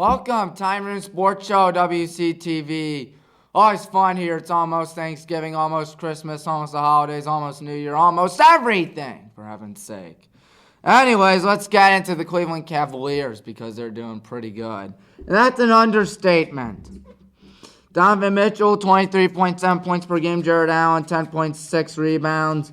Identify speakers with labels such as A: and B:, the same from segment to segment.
A: Welcome, Tommy Maroon Sports Show, WCTV. Always fun here. It's almost Thanksgiving, almost Christmas, almost the holidays, almost New Year, almost everything, for heaven's sake. Anyways, let's get into the Cleveland Cavaliers because they're doing pretty good. And that's an understatement. Donovan Mitchell, 23.7 points per game. Jared Allen, 10.6 rebounds.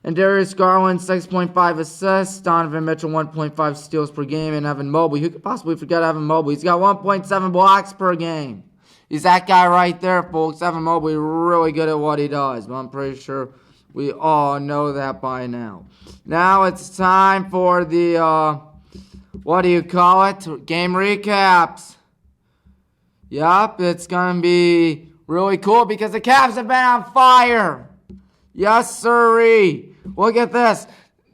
A: And Darius Garland, 6.5 assists. Donovan Mitchell, 1.5 steals per game. And Evan Mobley, who could possibly forget Evan Mobley? He's got 1.7 blocks per game. He's that guy right there, folks. Evan Mobley, really good at what he does. But I'm pretty sure we all know that by now. Now it's time for the, game recaps. Yup, it's going to be really cool because the Cavs have been on fire. Yes, sirree. Look at this.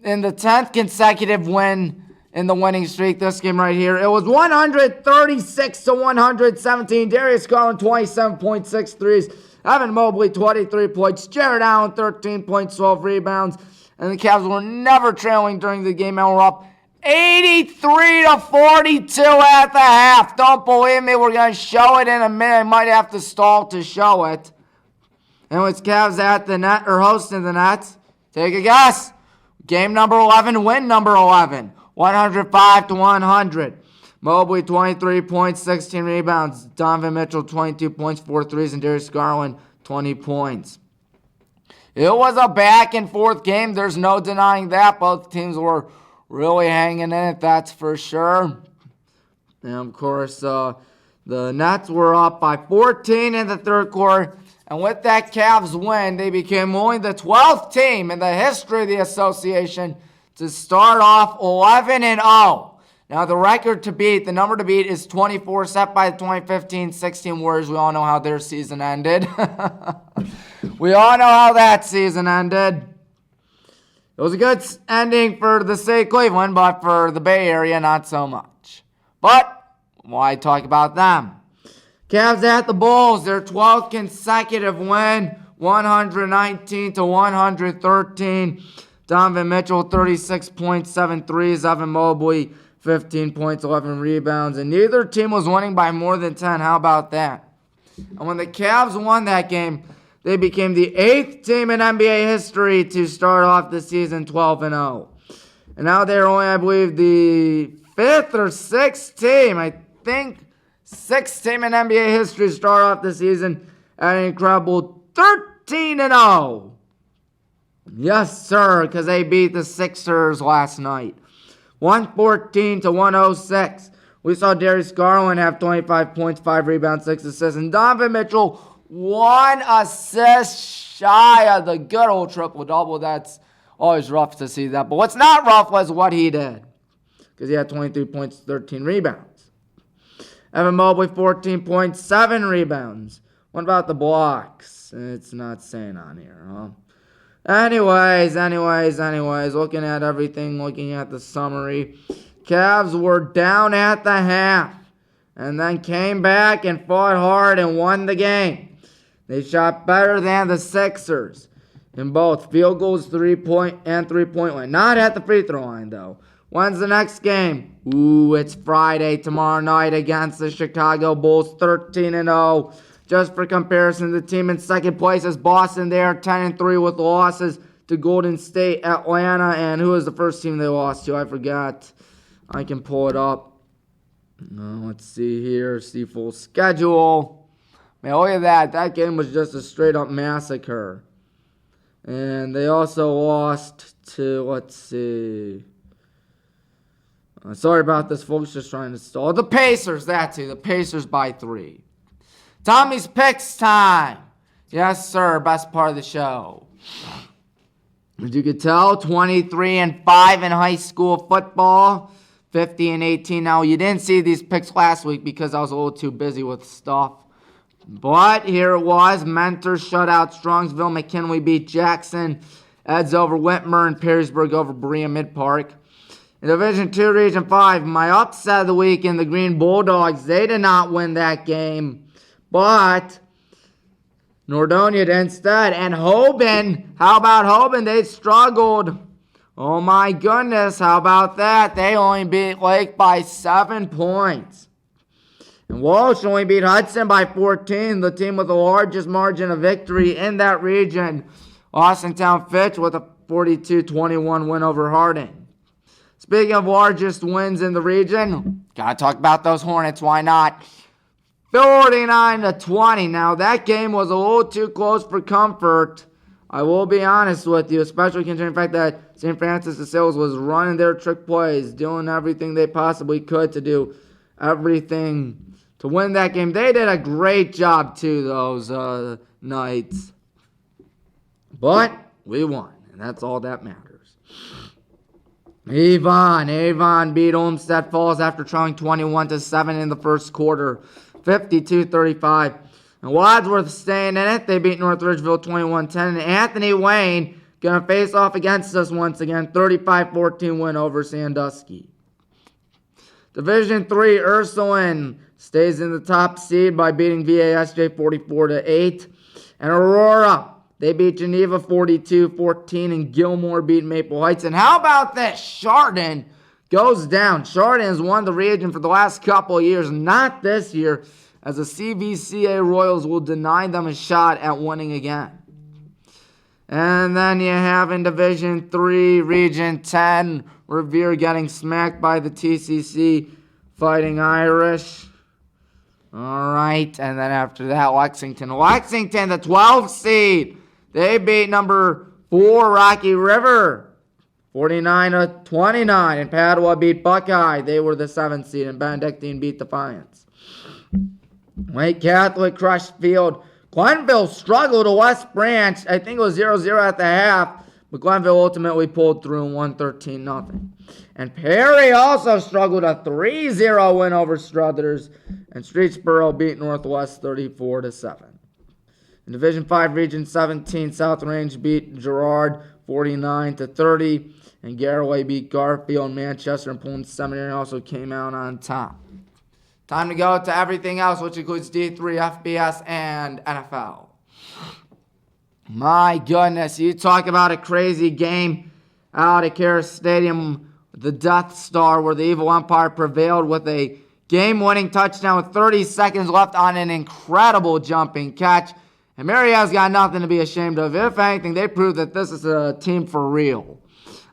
A: In the 10th consecutive win in the winning streak, this game right here, it was 136-117. Darius Garland, 27.6 threes. Evan Mobley, 23 points. Jared Allen, 13 points, 12 rebounds. And the Cavs were never trailing during the game and were up 83-42 at the half. Don't believe me? We're going to show it in a minute. I might have to stall to show it. And with Cavs at the net, or hosting the Nets, take a guess. Game number 11, win number 11. 105-100. Mobley, 23 points, 16 rebounds. Donovan Mitchell, 22 points, 4 threes. And Darius Garland, 20 points. It was a back and forth game. There's no denying that. Both teams were really hanging in it, that's for sure. And, of course, the Nets were up by 14 in the third quarter. And with that Cavs win, they became only the 12th team in the history of the association to start off 11-0. Now, the record to beat, the number to beat is 24, set by the 2015-16 Warriors. We all know how their season ended. We all know how that season ended. It was a good ending for the state of Cleveland, but for the Bay Area, not so much. But why talk about them? Cavs at the Bulls, their 12th consecutive win, 119-113. Donovan Mitchell, 36.7 threes. Evan Mobley, 15 points, 11 rebounds. And neither team was winning by more than 10. How about that? And when the Cavs won that game, they became the 8th team in NBA history to start off the season 12-0. And now they're only, I believe, the 5th or 6th team, I think, 6th team in NBA history to start off the season at an incredible 13-0. Yes, sir, because they beat the Sixers last night. 114-106. We saw Darius Garland have 25 points, 5 rebounds, 6 assists. And Donovan Mitchell, 1 assist shy of the good old triple-double. That's always rough to see that. But what's not rough was what he did. Because he had 23 points, 13 rebounds. Evan Mobley, 14 points, 7 rebounds. What about the blocks? It's not saying on here, huh? Anyways, looking at everything, looking at the summary. Cavs were down at the half and then came back and fought hard and won the game. They shot better than the Sixers in both field goals, three-point line. Not at the free throw line, though. When's the next game? Ooh, it's Friday tomorrow night against the Chicago Bulls, 13-0. Just for comparison, the team in second place is Boston. They are 10-3 with losses to Golden State, Atlanta, and who was the first team they lost to? I forgot. I can pull it up. Let's see here. See full schedule. Man, look at that. That game was just a straight-up massacre. And they also lost to, let's see. Sorry about this, folks. Just trying to stall. The Pacers, that's it. The Pacers by 3. Tommy's Picks time. Yes, sir. Best part of the show. As you can tell, 23-5 in high school football. 50-18. Now, you didn't see these picks last week because I was a little too busy with stuff. But here it was. Mentor shutout. Strongsville, McKinley beat Jackson. Eds over Whitmer and Perrysburg over Berea Mid-Park. In Division 2, Region 5, my upset of the week in the Green Bulldogs. They did not win that game. But Nordonia did instead. And Hoban, how about Hoban? They struggled. Oh my goodness, how about that? They only beat Lake by 7 points. And Walsh only beat Hudson by 14, the team with the largest margin of victory in that region. Austintown Fitch with a 42-21 win over Harding. Speaking of largest wins in the region, gotta talk about those Hornets, why not? 49-20. Now, that game was a little too close for comfort. I will be honest with you, especially considering the fact that St. Francis de Sales was running their trick plays, doing everything they possibly could to do everything to win that game. They did a great job, too, those nights. But we won, and that's all that matters. Avon beat Olmsted Falls after trailing 21-7 in the first quarter, 52-35. And Wadsworth staying in it. They beat North Ridgeville 21-10. And Anthony Wayne going to face off against us once again, 35-14 win over Sandusky. Division 3, Ursuline stays in the top seed by beating VASJ 44-8. And Aurora, they beat Geneva 42-14, and Gilmore beat Maple Heights. And how about this? Chardon goes down. Chardon has won the region for the last couple of years, not this year, as the CVCA Royals will deny them a shot at winning again. And then you have in Division 3, Region 10, Revere getting smacked by the TCC Fighting Irish. All right, and then after that, Lexington, the 12th seed. They beat number 4, Rocky River, 49-29. And Padua beat Buckeye. They were the 7th seed, and Benedictine beat Defiance. Wake Catholic crushed Field. Glenville struggled to West Branch. I think it was 0-0 at the half, but Glenville ultimately pulled through and won 13-0. And Perry also struggled a 3-0 win over Struthers, and Streetsboro beat Northwest 34-7. In Division 5, Region 17, South Range beat Girard 49-30, and Garraway beat Garfield. Manchester and Pullman Seminary also came out on top. Time to go to everything else, which includes D3, FBS, and NFL. My goodness, you talk about a crazy game out at Karis Stadium, the Death Star, where the Evil Empire prevailed with a game-winning touchdown with 30 seconds left on an incredible jumping catch. And Marietta's got nothing to be ashamed of. If anything, they proved that this is a team for real.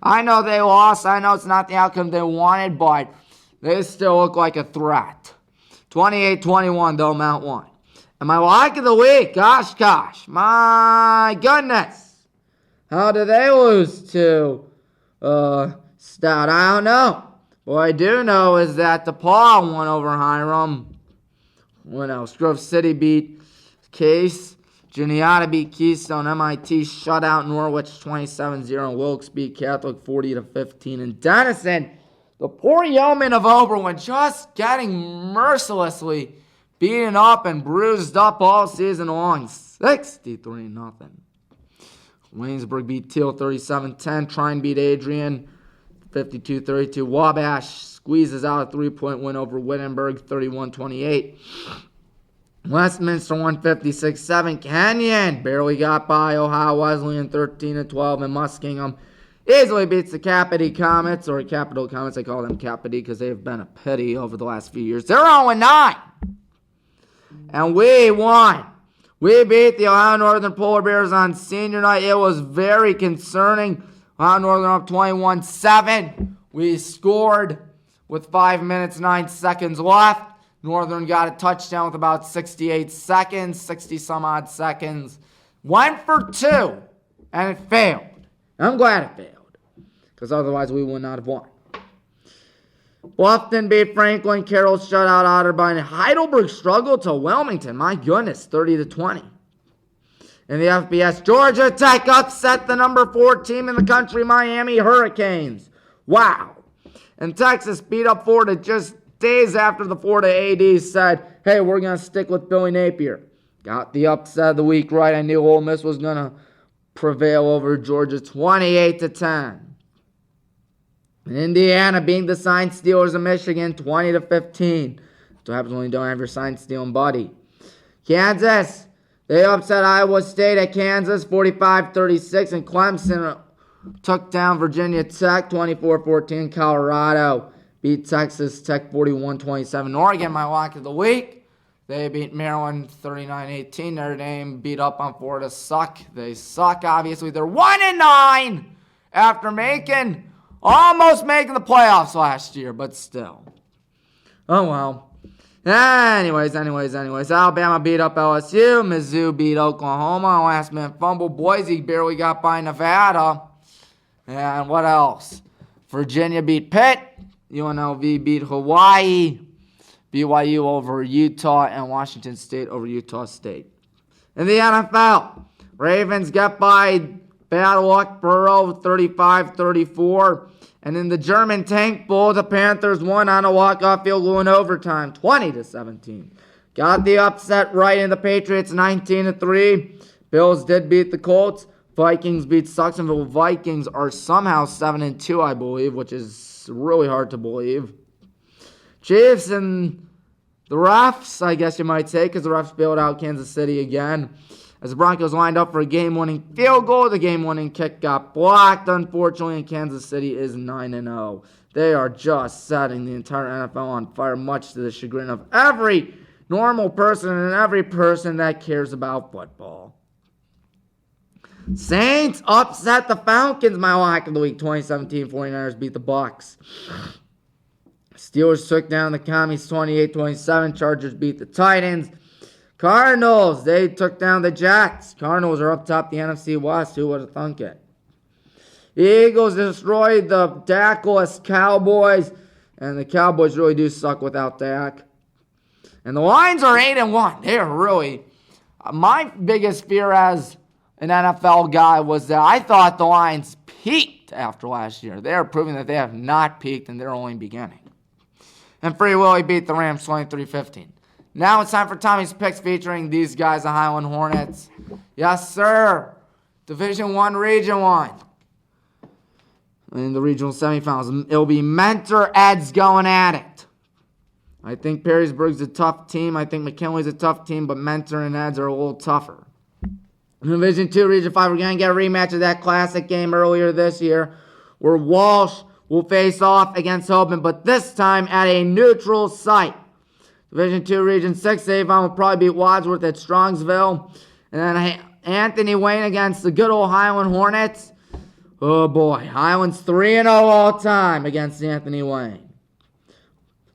A: I know they lost. I know it's not the outcome they wanted, but they still look like a threat. 28-21, though, Mount One. And my lock of the week, gosh, my goodness. How did they lose to Stout? I don't know. What I do know is that DePaul won over Hiram. What else? Grove City beat Case. Juniata beat Keystone. MIT shut out Norwich 27-0. And Wilkes beat Catholic 40-15. And Denison, the poor yeomen of Oberlin, just getting mercilessly beaten up and bruised up all season long. 63-0. Waynesburg beat Teal 37-10. Trine beat Adrian 52-32. Wabash squeezes out a 3-point win over Wittenberg 31-28. Westminster 156-7. Kenyon barely got by Ohio Wesleyan 13-12. And Muskingum easily beats the Capity Comets, or Capital Comets. I call them Capity because they've been a pity over the last few years. They're 0-9. And we won. We beat the Ohio Northern Polar Bears on senior night. It was very concerning. Ohio Northern up 21-7. We scored with 5 minutes, 9 seconds left. Northern got a touchdown with about 68 seconds, 60-some-odd seconds. Went for 2, and it failed. I'm glad it failed, because otherwise we would not have won. Bluffton beat Franklin. Carroll shut out Otterbein. Heidelberg struggled to Wilmington. My goodness, 30-20. In the FBS, Georgia Tech upset the number 4 team in the country, Miami Hurricanes. Wow. And Texas beat up Florida just days after the Florida AD said, hey, we're going to stick with Billy Napier. Got the upset of the week right. I knew Ole Miss was going to prevail over Georgia 28-10. Indiana being the sign stealers of Michigan 20-15. So happens when you don't have your sign stealing buddy. Kansas, they upset Iowa State at Kansas 45-36, and Clemson took down Virginia Tech 24-14. Colorado beat Texas Tech 41-27. Oregon, my lock of the week. They beat Maryland 39-18. Notre Dame beat up on Florida. They suck, obviously. They're 1-9 after almost making the playoffs last year, but still. Oh, well. Anyways. Alabama beat up LSU. Mizzou beat Oklahoma. Last-minute fumble. Boise barely got by Nevada. And what else? Virginia beat Pitt. UNLV beat Hawaii. BYU over Utah. And Washington State over Utah State. In the NFL, Ravens get by Bad Luck Burrow 35-34. And in the German Tank Bowl, the Panthers won on a walk-off field goal in overtime, 20-17. Got the upset right in the Patriots, 19-3. Bills did beat the Colts. Vikings beat Jacksonville. Vikings are somehow 7-2, I believe, which is really hard to believe. Chiefs and the refs, I guess you might say, because the refs bailed out Kansas City again. As the Broncos lined up for a game-winning field goal, the game-winning kick got blocked, unfortunately, and Kansas City is 9-0. They are just setting the entire NFL on fire, much to the chagrin of every normal person and every person that cares about football. Saints upset the Falcons, my lock of the week. 2017 49ers beat the Bucs. Steelers took down the Commies 28-27. Chargers beat the Titans. Cardinals, they took down the Jets. Cardinals are up top the NFC West. Who would have thunk it? Eagles destroyed the Dak-less Cowboys. And the Cowboys really do suck without Dak. And the Lions are 8-1. They are really... my biggest fear as an NFL guy was that I thought the Lions peaked after last year. They are proving that they have not peaked and they're only beginning. And Free Willy beat the Rams 23-15. Now it's time for Tommy's Picks featuring these guys, the Highland Hornets. Yes, sir. Division 1, Region 1. In the regional semifinals, it'll be Mentor Eds going at it. I think Perrysburg's a tough team. I think McKinley's a tough team, but Mentor and Eds are a little tougher. In Division 2, Region 5, we're going to get a rematch of that classic game earlier this year where Walsh will face off against Hoban, but this time at a neutral site. Division 2, Region 6, Avon will probably beat Wadsworth at Strongsville. And then Anthony Wayne against the good old Highland Hornets. Oh boy, Highland's 3-0 all time against Anthony Wayne.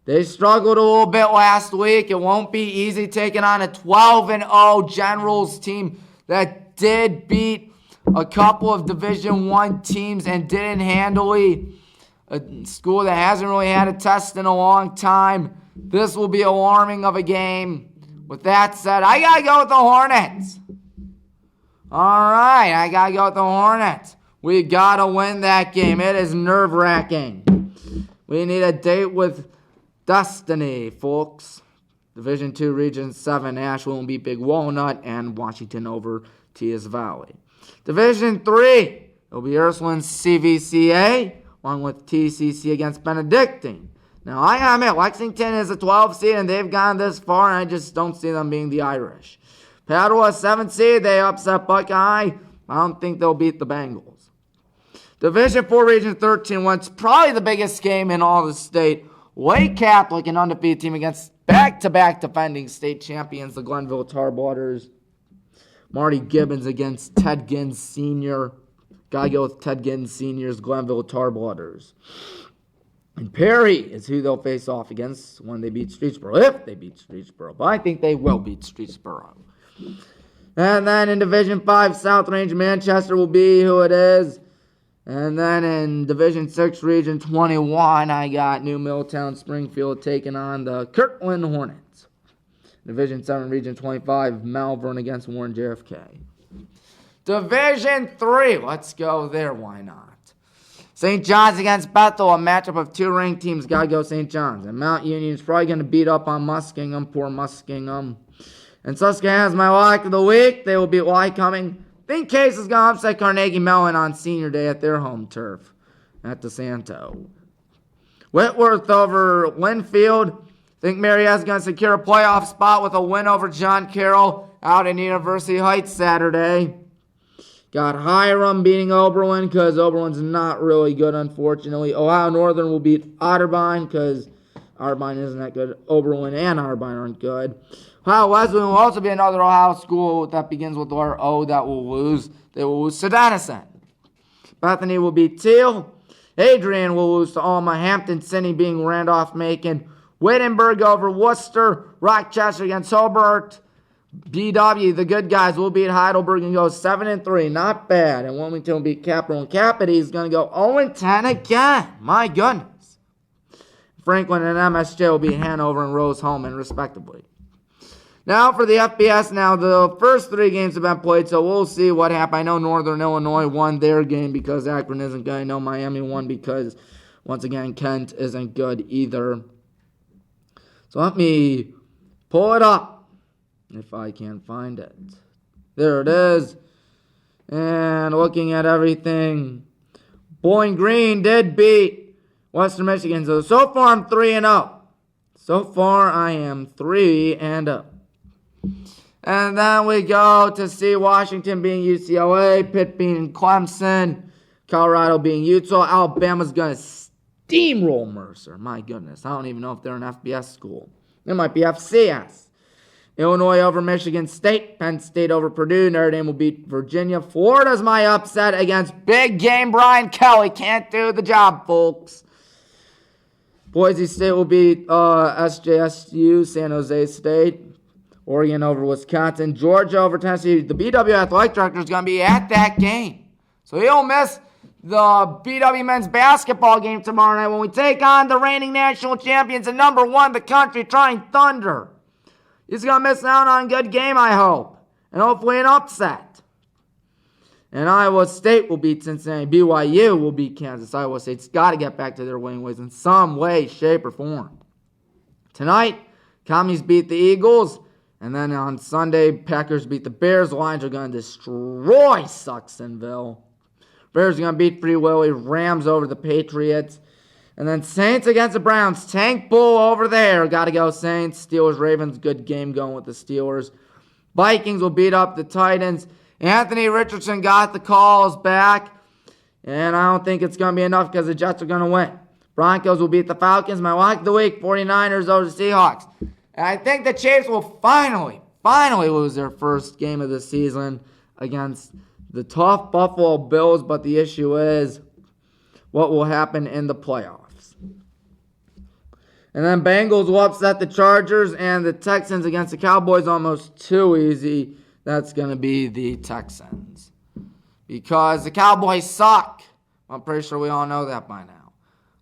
A: They struggled a little bit last week. It won't be easy taking on a 12-0 Generals team that did beat a couple of Division 1 teams and didn't handily. A school that hasn't really had a test in a long time. This will be alarming of a game. With that said, I got to go with the Hornets. All right, I got to go with the Hornets. We got to win that game. It is nerve-wracking. We need a date with destiny, folks. Division 2, Region 7, Asheville will beat Big Walnut and Washington over Tias Valley. Division 3, it'll be Ursuline's CVCA, along with TCC against Benedictine. Now, I gotta admit, Lexington is a 12 seed, and they've gone this far, and I just don't see them being the Irish. Padua, 7 seed, they upset Buckeye. I don't think they'll beat the Bengals. Division 4, Region 13, what's probably the biggest game in all the state. Lake Catholic, an undefeated team against back-to-back defending state champions, the Glenville Tarbwatters. Marty Gibbons against Ted Ginn Sr. Gotta go with Ted Ginn Sr.'s Glenville Tarbwatters. And Perry is who they'll face off against when they beat Streetsboro, if they beat Streetsboro. But I think they will beat Streetsboro. And then in Division 5, South Range Manchester will be who it is. And then in Division 6, Region 21, I got New Middletown Springfield taking on the Kirtland Hornets. Division 7, Region 25, Malvern against Warren JFK. Division 3, let's go there, why not? St. John's against Bethel, a matchup of two ranked teams. Gotta go St. John's. And Mount Union's probably going to beat up on Muskingum. Poor Muskingum. And Susquehanna's my lock of the week. They will beat Lycoming. I think Case is going to upset Carnegie Mellon on senior day at their home turf at DeSanto. Whitworth over Linfield. I think Marietta's going to secure a playoff spot with a win over John Carroll out in University Heights Saturday. Got Hiram beating Oberlin because Oberlin's not really good, unfortunately. Ohio Northern will beat Otterbein because Otterbein isn't that good. Oberlin and Otterbein aren't good. Ohio Wesleyan will also be another Ohio school that begins with the letter O that will lose. They will lose to Denison. Bethany will beat Teal. Adrian will lose to Alma. Hampton City being Randolph-Macon. Wittenberg over Worcester. Rochester against Hobart. BW, the good guys, will beat Heidelberg and go 7-3. Not bad. And Wilmington will beat Capital. And Capity is going to go 0-10 again. My goodness. Franklin and MSJ will beat Hanover and Rose-Hulman, respectively. Now for the FBS. Now, the first 3 games have been played, so we'll see what happens. I know Northern Illinois won their game because Akron isn't good. I know Miami won because, once again, Kent isn't good either. So let me pull it up. If I can find it. There it is. And looking at everything, Bowling Green did beat Western Michigan. So far I'm 3-0. So far I am 3-0. And then we go to see Washington being UCLA, Pitt being Clemson, Colorado being Utah. Alabama's going to steamroll Mercer. My goodness. I don't even know if they're an FBS school. It might be FCS. Illinois over Michigan State. Penn State over Purdue. Notre Dame will beat Virginia. Florida's my upset against big game Brian Kelly. Can't do the job, folks. Boise State will beat SJSU, San Jose State. Oregon over Wisconsin. Georgia over Tennessee. The BW athletic director is going to be at that game. So he'll miss the BW men's basketball game tomorrow night when we take on the reigning national champions and number 1 in the country, Trying Thunder. He's going to miss out on a good game, I hope. And hopefully an upset. And Iowa State will beat Cincinnati. BYU will beat Kansas. Iowa State's got to get back to their winning ways in some way, shape, or form. Tonight, Commies beat the Eagles. And then on Sunday, Packers beat the Bears. The Lions are going to destroy Sucksonville. Bears are going to beat Free Willy. Rams over the Patriots. And then Saints against the Browns. Tank Bull over there. Got to go Saints. Steelers, Ravens. Good game going with the Steelers. Vikings will beat up the Titans. Anthony Richardson got the calls back. And I don't think it's going to be enough because the Jets are going to win. Broncos will beat the Falcons. My lock of the week, 49ers over the Seahawks. And I think the Chiefs will finally lose their first game of the season against the tough Buffalo Bills. But the issue is what will happen in the playoffs. And then Bengals will upset the Chargers, and the Texans against the Cowboys almost too easy. That's going to be the Texans. Because the Cowboys suck. I'm pretty sure we all know that by now.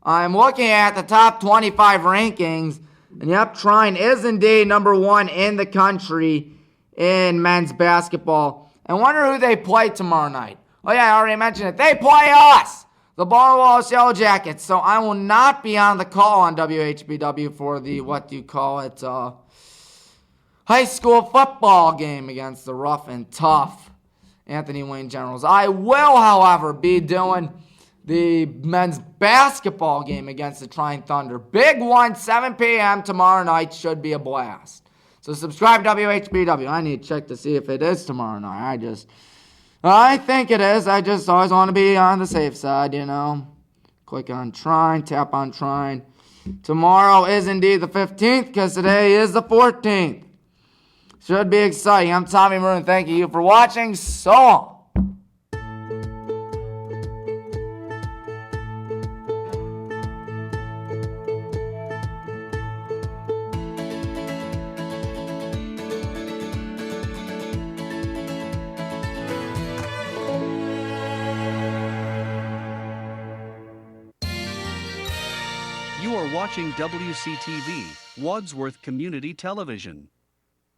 A: I'm looking at the top 25 rankings, and yep, Trine is indeed number 1 in the country in men's basketball. I wonder who they play tomorrow night. Oh yeah, I already mentioned it. They play us! The Bar Wallace Yellow Jackets. So I will not be on the call on WHBW for the, high school football game against the rough and tough Anthony Wayne Generals. I will, however, be doing the men's basketball game against the Trying Thunder. Big one, 7 p.m. tomorrow night. Should be a blast. So subscribe to WHBW. I need to check to see if it is tomorrow night. I think it is. I just always want to be on the safe side, you know. Click on Trine, tap on Trine. Tomorrow is indeed the 15th because today is the 14th. Should be exciting. I'm Tommy Maroon. Thank you for watching. So long.
B: You are watching WCTV, Wadsworth Community Television.